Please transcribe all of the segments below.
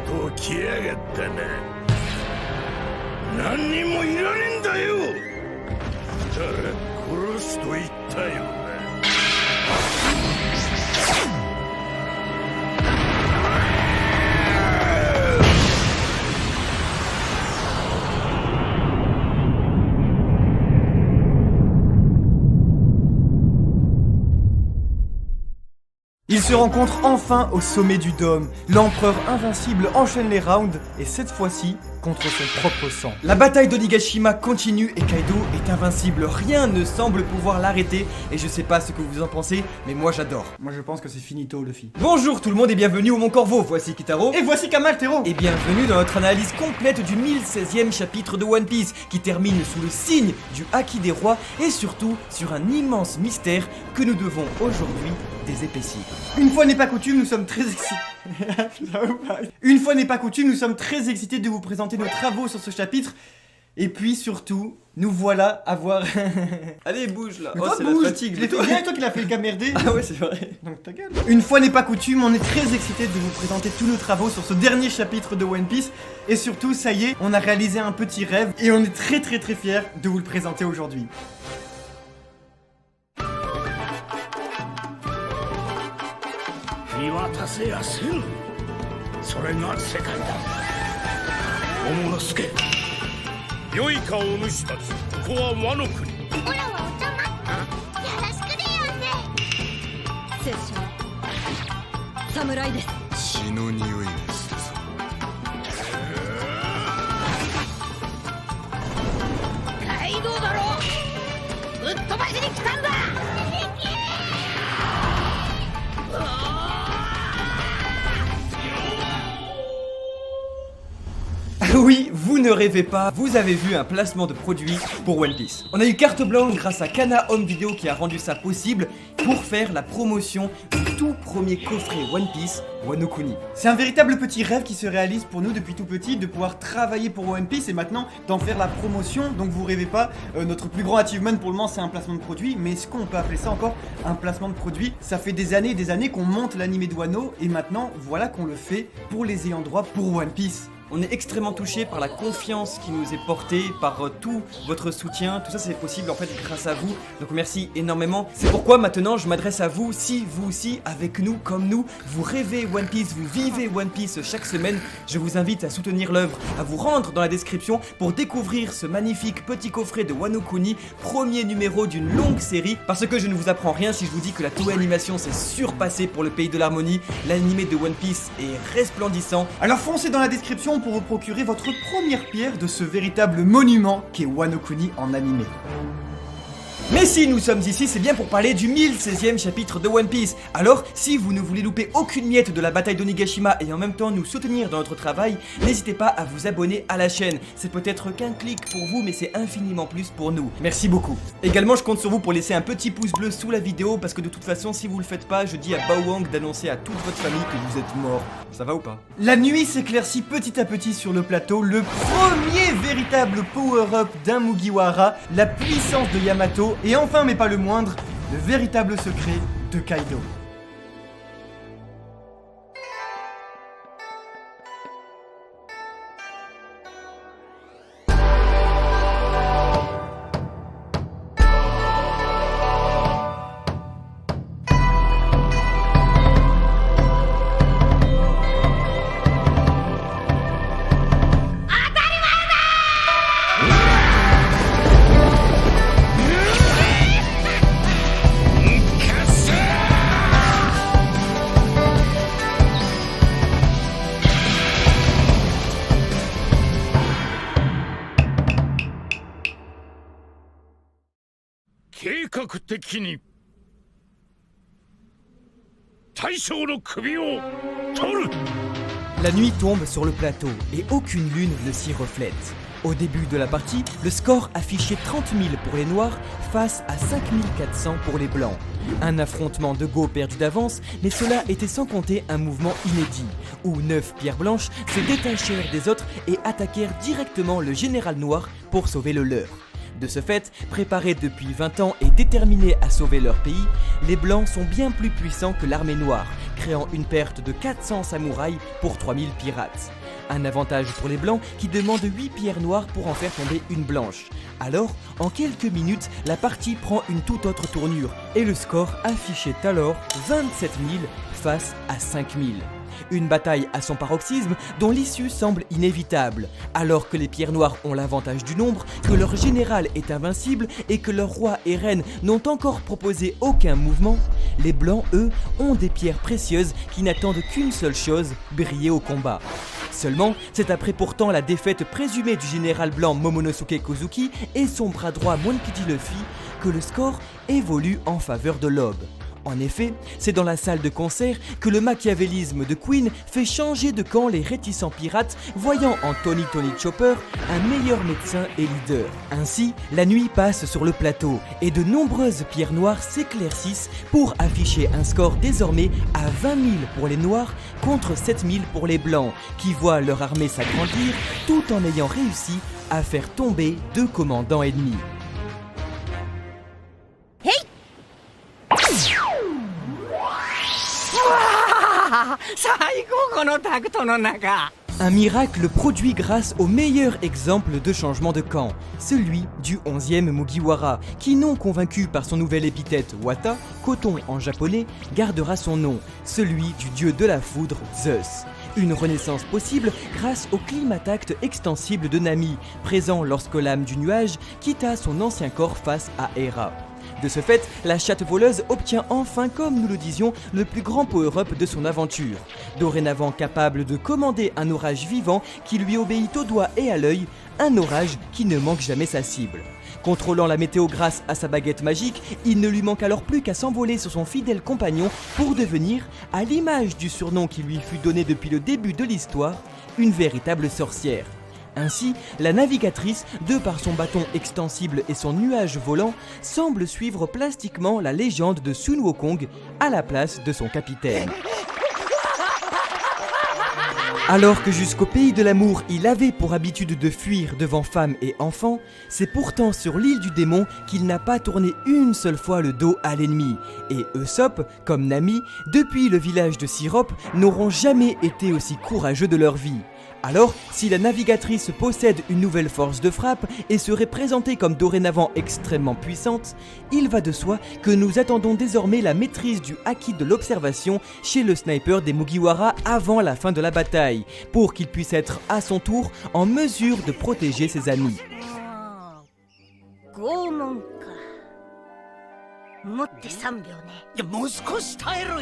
ことを来やがったな。何人もいらねえんだよ。だから殺すと言ったよな。Ils se rencontrent enfin au sommet du dôme. L'empereur invincible enchaîne les rounds et cette fois-ci contre son propre sang. La bataille d'Onigashima continue et Kaido est invincible. Rien ne semble pouvoir l'arrêter et je sais pas ce que vous en pensez, mais moi j'adore. Moi je pense que c'est finito Luffy. Bonjour tout le monde et bienvenue au Mont Corvo. Voici Kitaro. Et voici Kamal Tero. Et bienvenue dans notre analyse complète du 1016e chapitre de One Piece qui termine sous le signe du Haki des rois et surtout sur un immense mystère que nous devons aujourd'hui désépaissir. Une fois n'est pas coutume, nous sommes très excités. Une fois n'est pas coutume, nous sommes très excités de vous présenter nos travaux sur ce chapitre. Et puis surtout, nous voilà à voir. Allez, bouge là. Oh, c'est bouge. la fatigue. C'est bien toi qui l'as fait le camerder. Ah ouais, c'est vrai. Donc ta gueule. Une fois n'est pas coutume, on est très excités de vous présenter tous nos travaux sur ce dernier chapitre de One Piece. Et surtout, ça y est, on a réalisé un petit rêve et on est très fiers de vous le présenter aujourd'hui. 見渡せやせん。それが世界だ。桃之助、良いかお主たち、ここは和の国。オラはおたま。よろしくでよんせ。拙者侍です。血の匂いがするぞ。カイドウだろ。ぶっ飛ばしに来たんだ。Oui, vous ne rêvez pas, vous avez vu un placement de produit pour One Piece. On a eu carte blanche grâce à Kana Home Video qui a rendu ça possible pour faire la promotion du tout premier coffret One Piece, Wano Kuni. C'est un véritable petit rêve qui se réalise pour nous depuis tout petit, de pouvoir travailler pour One Piece et maintenant d'en faire la promotion. Donc vous rêvez pas, notre plus grand achievement pour le moment c'est un placement de produit, mais est-ce qu'on peut appeler ça encore un placement de produit? Ça fait des années qu'on monte l'animé de Wano et maintenant voilà qu'on le fait pour les ayants droit pour One Piece. On est extrêmement touché par la confiance qui nous est portée, par tout votre soutien. Tout ça c'est possible en fait grâce à vous. Donc merci énormément. C'est pourquoi maintenant je m'adresse à vous. Si vous aussi, avec nous, comme nous, vous rêvez One Piece, vous vivez One Piece chaque semaine, je vous invite à soutenir l'œuvre, à vous rendre dans la description pour découvrir ce magnifique petit coffret de Wano Kuni, premier numéro d'une longue série. Parce que je ne vous apprends rien si je vous dis que la Toei Animation s'est surpassée pour le pays de l'harmonie. L'animé de One Piece est resplendissant. Alors foncez dans la description pour vous procurer votre première pierre de ce véritable monument qu'est Wano Kuni en animé. Mais si nous sommes ici, c'est bien pour parler du 1016e chapitre de One Piece. Alors, si vous ne voulez louper aucune miette de la bataille d'Onigashima et en même temps nous soutenir dans notre travail, n'hésitez pas à vous abonner à la chaîne. C'est peut-être qu'un clic pour vous, mais c'est infiniment plus pour nous. Merci beaucoup. Également, je compte sur vous pour laisser un petit pouce bleu sous la vidéo, parce que de toute façon, si vous le faites pas, je dis à Bao Wang d'annoncer à toute votre famille que vous êtes mort. Ça va ou pas? La nuit s'éclaircit petit à petit sur le plateau, le premier véritable power-up d'un Mugiwara, la puissance de Yamato, et enfin, mais pas le moindre, le véritable secret de Kaido.計画的に大将の首を取る。 La nuit tombe sur le plateau et aucune lune ne s'y reflète. Au début de la partie, le score affichait 30 000 pour les noirs face à 5 400 pour les blancs. Un affrontement de go perdu d'avance, mais cela était sans compter un mouvement inédit, où 9 pierres blanches se détachèrent des autres et attaquèrent directement le général noir pour sauver le leur. De ce fait, préparés depuis 20 ans et déterminés à sauver leur pays, les Blancs sont bien plus puissants que l'armée noire, créant une perte de 400 samouraïs pour 3000 pirates. Un avantage pour les Blancs qui demandent 8 pierres noires pour en faire tomber une blanche. Alors, en quelques minutes, la partie prend une toute autre tournure et le score affichait alors 27 000 face à 5 000. Une bataille à son paroxysme dont l'issue semble inévitable, alors que les pierres noires ont l'avantage du nombre, que leur général est invincible et que leur roi et reine n'ont encore proposé aucun mouvement. Les Blancs, eux, ont des pierres précieuses qui n'attendent qu'une seule chose, briller au combat. Seulement, c'est après pourtant la défaite présumée du général blanc Momonosuke Kozuki et son bras droit Monkey D. Luffy que le score évolue en faveur de l'Aube. En effet, c'est dans la salle de concert que le machiavélisme de Queen fait changer de camp les réticents pirates, voyant en Tony Chopper un meilleur médecin et leader. Ainsi, la nuit passe sur le plateau et de nombreuses pierres noires s'éclaircissent pour afficher un score désormais à 20 000 pour les noirs contre 7 000 pour les blancs, qui voient leur armée s'agrandir tout en ayant réussi à faire tomber 2 commandants ennemis. Un miracle produit grâce au meilleur exemple de changement de camp, celui du 11e Mugiwara, qui non convaincu par son nouvel épithète Wata, coton en japonais, gardera son nom, celui du dieu de la foudre Zeus. Une renaissance possible grâce au climatact extensible de Nami, présent lorsque l'âme du nuage quitta son ancien corps face à Hera. De ce fait, la chatte voleuse obtient enfin, comme nous le disions, le plus grand power-up de son aventure. Dorénavant capable de commander un orage vivant qui lui obéit au doigt et à l'œil, un orage qui ne manque jamais sa cible. Contrôlant la météo grâce à sa baguette magique, il ne lui manque alors plus qu'à s'envoler sur son fidèle compagnon pour devenir, à l'image du surnom qui lui fut donné depuis le début de l'histoire, une véritable sorcière. Ainsi, la navigatrice, de par son bâton extensible et son nuage volant, semble suivre plastiquement la légende de Sun Wukong à la place de son capitaine. Alors que jusqu'au pays de l'amour, il avait pour habitude de fuir devant femmes et enfants, c'est pourtant sur l'île du démon qu'il n'a pas tourné une seule fois le dos à l'ennemi. Et Usopp, comme Nami, depuis le village de Syrup, n'auront jamais été aussi courageux de leur vie. Alors, si la navigatrice possède une nouvelle force de frappe et serait présentée comme dorénavant extrêmement puissante, il va de soi que nous attendons désormais la maîtrise du haki de l'observation chez le sniper des Mugiwara avant la fin de la bataille, pour qu'il puisse être à son tour en mesure de protéger ses amis.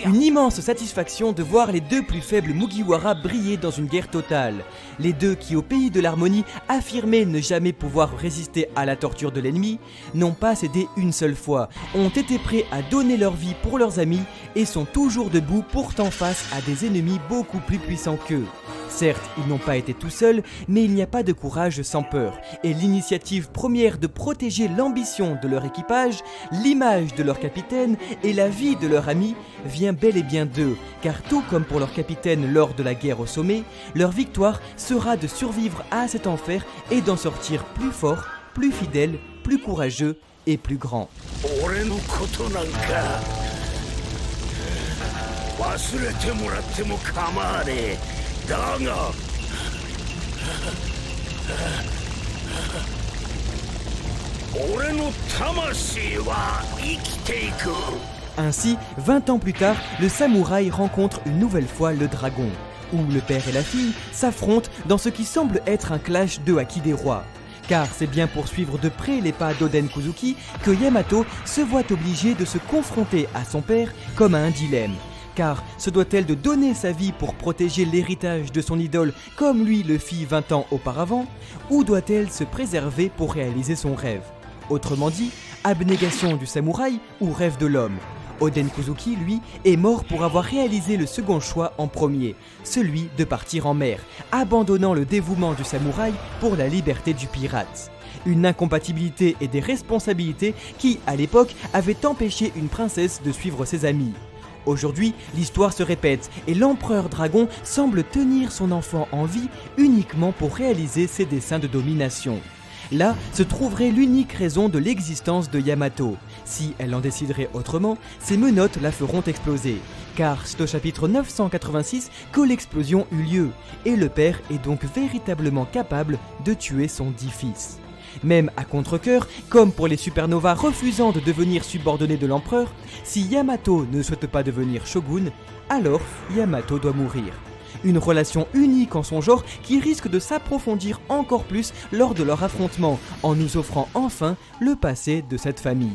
Une immense satisfaction de voir les 2 plus faibles Mugiwara briller dans une guerre totale. Les 2 qui, au pays de l'harmonie, affirmaient ne jamais pouvoir résister à la torture de l'ennemi, n'ont pas cédé une seule fois, ont été prêts à donner leur vie pour leurs amis et sont toujours debout pourtant face à des ennemis beaucoup plus puissants qu'eux. Certes, ils n'ont pas été tout seuls, mais il n'y a pas de courage sans peur, et l'initiative première de protéger l'ambition de leur équipage, l'image de leur capitaine et la vie de leur ami vient bel et bien d'eux, car tout comme pour leur capitaine lors de la guerre au sommet, leur victoire sera de survivre à cet enfer et d'en sortir plus fort, plus fidèle, plus courageux et plus grand. Ainsi, 20 ans plus tard, le samouraï rencontre une nouvelle fois le dragon, où le père et la fille s'affrontent dans ce qui semble être un clash de haki des rois. Car c'est bien pour suivre de près les pas d'Oden Kozuki que Yamato se voit obligé de se confronter à son père comme à un dilemme. Car se doit-elle de donner sa vie pour protéger l'héritage de son idole comme lui le fit 20 ans auparavant, ou doit-elle se préserver pour réaliser son rêve? Autrement dit, abnégation du samouraï ou rêve de l'homme? Oden Kozuki, lui, est mort pour avoir réalisé le second choix en premier, celui de partir en mer, abandonnant le dévouement du samouraï pour la liberté du pirate. Une incompatibilité et des responsabilités qui, à l'époque, avaient empêché une princesse de suivre ses amis. Aujourd'hui, l'histoire se répète et l'empereur dragon semble tenir son enfant en vie uniquement pour réaliser ses desseins de domination. Là se trouverait l'unique raison de l'existence de Yamato. Si elle en déciderait autrement, ses menottes la feront exploser. Car c'est au chapitre 986 que l'explosion eut lieu, et le père est donc véritablement capable de tuer son 10 fils. Même à contre-cœur, comme pour les supernovas refusant de devenir subordonnés de l'empereur, si Yamato ne souhaite pas devenir shogun, alors Yamato doit mourir. Une relation unique en son genre qui risque de s'approfondir encore plus lors de leur affrontement, en nous offrant enfin le passé de cette famille.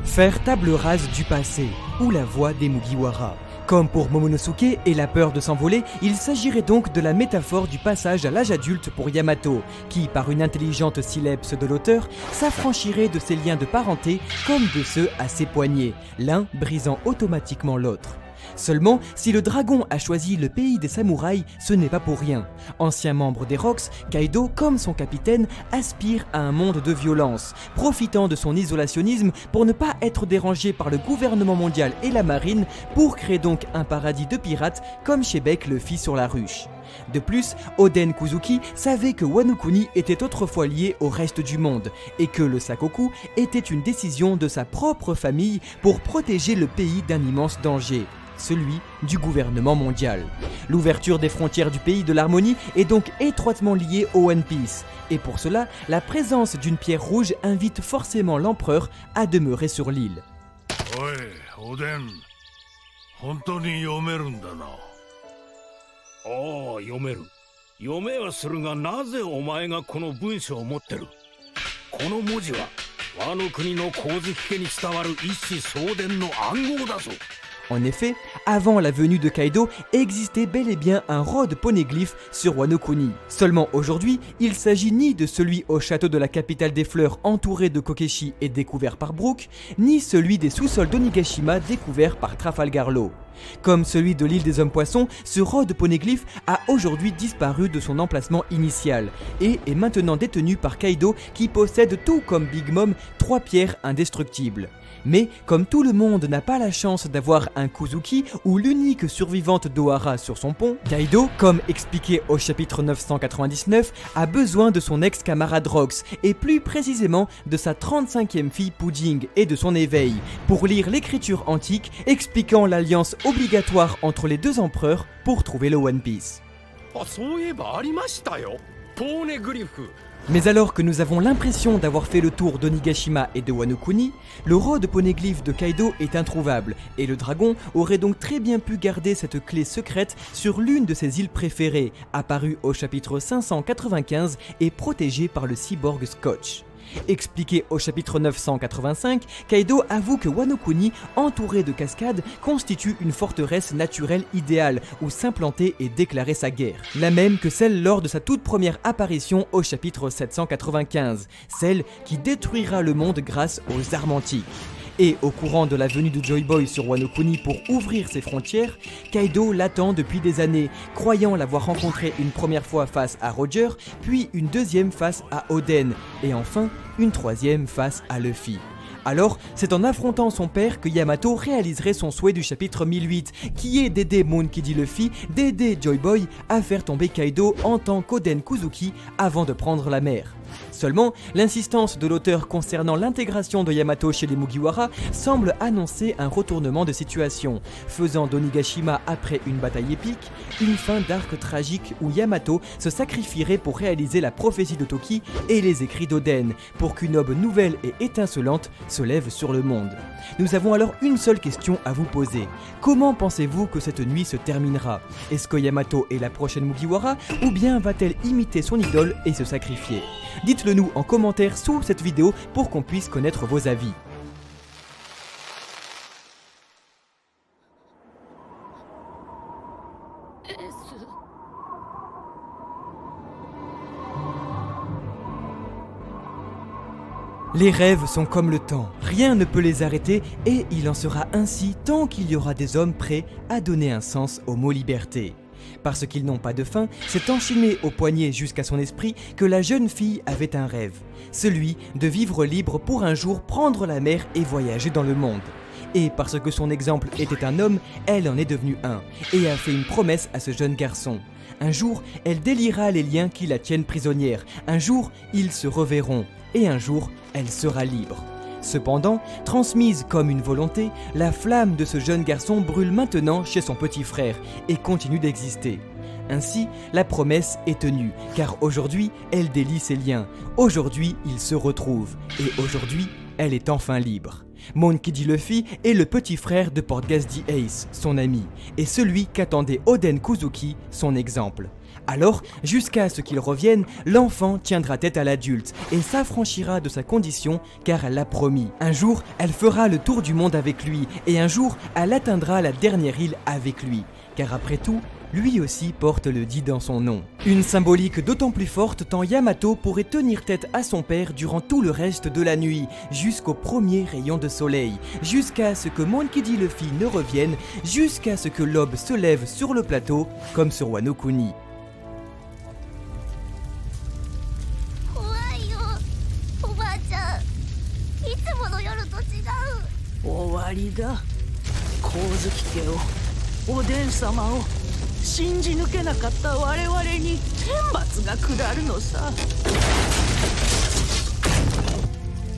Faire table rase du passé, ou la voie des Mugiwara. Comme pour Momonosuke et la peur de s'envoler, il s'agirait donc de la métaphore du passage à l'âge adulte pour Yamato, qui, par une intelligente syllèpse de l'auteur, s'affranchirait de ses liens de parenté comme de ceux à ses poignets, l'un brisant automatiquement l'autre. Seulement, si le dragon a choisi le pays des samouraïs, ce n'est pas pour rien. Ancien membre des Rocks, Kaido, comme son capitaine, aspire à un monde de violence, profitant de son isolationnisme pour ne pas être dérangé par le gouvernement mondial et la marine, pour créer donc un paradis de pirates comme Shebeck le fit sur la ruche. De plus, Oden Kuzuki savait que Wano Kuni était autrefois lié au reste du monde, et que le Sakoku était une décision de sa propre famille pour protéger le pays d'un immense danger, celui du gouvernement mondial. L'ouverture des frontières du pays de l'harmonie est donc étroitement liée au One Piece, et pour cela, la présence d'une pierre rouge invite forcément l'empereur à demeurer sur l'île. Oi, Oden. Hontou ni yomeru nda na. Oh, yomeru. Yome wa suru ga naze omae ga kono bunsho o motteる? この文字はワノ国の光月家に伝わる一子相伝の暗号だぞ。 En effet, avant la venue de Kaido, existait bel et bien un rod poneglyphe sur Wano Kuni. Seulement aujourd'hui, il s'agit ni de celui au château de la capitale des fleurs entouré de Kokeshi et découvert par Brook, ni celui des sous-sols d'Onigashima découvert par Trafalgar Law. Comme celui de l'île des hommes-poissons, ce rod poneglyphe a aujourd'hui disparu de son emplacement initial et est maintenant détenu par Kaido qui possède tout comme Big Mom 3 pierres indestructibles. Mais comme tout le monde n'a pas la chance d'avoir un Kuzuki ou l'unique survivante d'Ohara sur son pont, Kaido, comme expliqué au chapitre 999, a besoin de son ex-camarade Rox et plus précisément de sa 35e fille Pudding et de son éveil pour lire l'écriture antique expliquant l'alliance obligatoire entre les deux empereurs pour trouver le One Piece. Mais alors que nous avons l'impression d'avoir fait le tour d'Onigashima et de Wano Kuni, le rod poneglyphe de Kaido est introuvable et le dragon aurait donc très bien pu garder cette clé secrète sur l'une de ses îles préférées, apparue au chapitre 595 et protégée par le cyborg Scotch. Expliqué au chapitre 985, Kaido avoue que Wano Kuni, entouré de cascades, constitue une forteresse naturelle idéale où s'implanter et déclarer sa guerre. La même que celle lors de sa toute première apparition au chapitre 795, celle qui détruira le monde grâce aux armes antiques. Et au courant de la venue de Joy Boy sur Wano Kuni pour ouvrir ses frontières, Kaido l'attend depuis des années, croyant l'avoir rencontré une première fois face à Roger, puis une deuxième face à Oden, et enfin une troisième face à Luffy. Alors, c'est en affrontant son père que Yamato réaliserait son souhait du chapitre 1008, qui est d'aider Monkey Luffy, d'aider Joy Boy à faire tomber Kaido en tant qu'Oden Kuzuki avant de prendre la mer. Seulement, l'insistance de l'auteur concernant l'intégration de Yamato chez les Mugiwara semble annoncer un retournement de situation, faisant d'Onigashima après une bataille épique, une fin d'arc tragique où Yamato se sacrifierait pour réaliser la prophétie de Toki et les écrits d'Oden, pour qu'une aube nouvelle et étincelante se lève sur le monde. Nous avons alors une seule question à vous poser. Comment pensez-vous que cette nuit se terminera? Est-ce que Yamato est la prochaine Mugiwara, ou bien va-t-elle imiter son idole et se sacrifier? Dites-le nous en commentaire sous cette vidéo pour qu'on puisse connaître vos avis. Les rêves sont comme le temps, rien ne peut les arrêter et il en sera ainsi tant qu'il y aura des hommes prêts à donner un sens au mot liberté. Parce qu'ils n'ont pas de faim, c'est enchaîné au poignet jusqu'à son esprit que la jeune fille avait un rêve, celui de vivre libre pour un jour prendre la mer et voyager dans le monde. Et parce que son exemple était un homme, elle en est devenue un, et a fait une promesse à ce jeune garçon. Un jour, elle déliera les liens qui la tiennent prisonnière, un jour, ils se reverront, et un jour, elle sera libre. Cependant, transmise comme une volonté, la flamme de ce jeune garçon brûle maintenant chez son petit frère et continue d'exister. Ainsi, la promesse est tenue, car aujourd'hui, elle délie ses liens. Aujourd'hui, ils se retrouvent, et aujourd'hui, elle est enfin libre. Monkey D. Luffy est le petit frère de Portgas D. Ace, son ami, et celui qu'attendait Oden Kuzuki, son exemple. Alors, jusqu'à ce qu'il revienne, l'enfant tiendra tête à l'adulte et s'affranchira de sa condition car elle l'a promis. Un jour, elle fera le tour du monde avec lui et un jour, elle atteindra la dernière île avec lui. Car après tout, lui aussi porte le dit dans son nom. Une symbolique d'autant plus forte tant Yamato pourrait tenir tête à son père durant tout le reste de la nuit, jusqu'au premier rayon de soleil, jusqu'à ce que Monkey D. Luffy ne revienne, jusqu'à ce que l'aube se lève sur le plateau, comme sur Wano Kuni. 怖いよおばあちゃんいつもの夜と違う終わりだ光月家をおでん様を信じ抜けなかった我々に天罰が下るのさ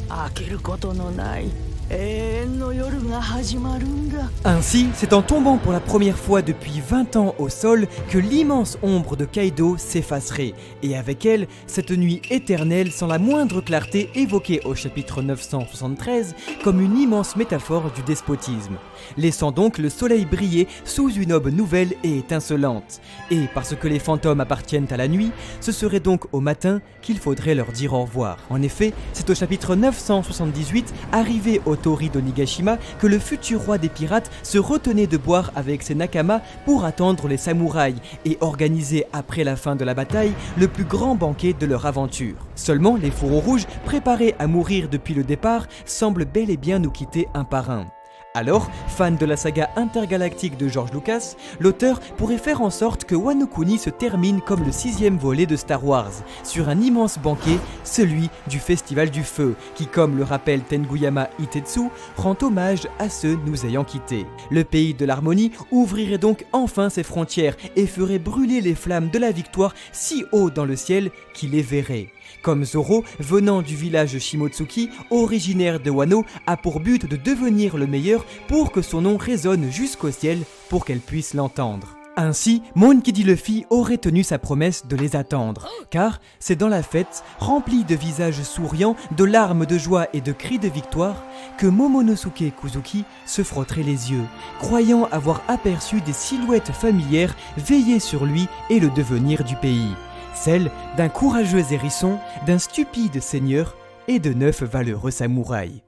飽きることのない永遠の夜が始まるんだ Ainsi, c'est en tombant pour la première fois depuis 20 ans au sol que l'immense ombre de Kaido s'effacerait, et avec elle, cette nuit éternelle sans la moindre clarté évoquée au chapitre 973 comme une immense métaphore du despotisme, laissant donc le soleil briller sous une aube nouvelle et étincelante. Et parce que les fantômes appartiennent à la nuit, ce serait donc au matin qu'il faudrait leur dire au revoir. En effet, c'est au chapitre 978, arrivé au Tori d'Onigashima, que le futur roi des pirates se retenait de boire avec ses nakamas pour attendre les samouraïs et organiser après la fin de la bataille le plus grand banquet de leur aventure. Seulement, les fourreaux rouges, préparés à mourir depuis le départ, semblent bel et bien nous quitter un par un. Alors, fan de la saga intergalactique de George Lucas, l'auteur pourrait faire en sorte que Wano Kuni se termine comme le 6e volet de Star Wars, sur un immense banquet, celui du Festival du Feu, qui, comme le rappelle Tenguyama Itetsu, rend hommage à ceux nous ayant quittés. Le pays de l'harmonie ouvrirait donc enfin ses frontières et ferait brûler les flammes de la victoire si haut dans le ciel qu'il les verrait. Comme Zoro, venant du village Shimotsuki, originaire de Wano, a pour but de devenir le meilleur pour que son nom résonne jusqu'au ciel pour qu'elle puisse l'entendre. Ainsi, Monkey D. Luffy aurait tenu sa promesse de les attendre, car c'est dans la fête, remplie de visages souriants, de larmes de joie et de cris de victoire, que Momonosuke Kuzuki se frotterait les yeux, croyant avoir aperçu des silhouettes familières veiller sur lui et le devenir du pays. Celle d'un courageux hérisson, d'un stupide seigneur et de 9 valeureux samouraïs.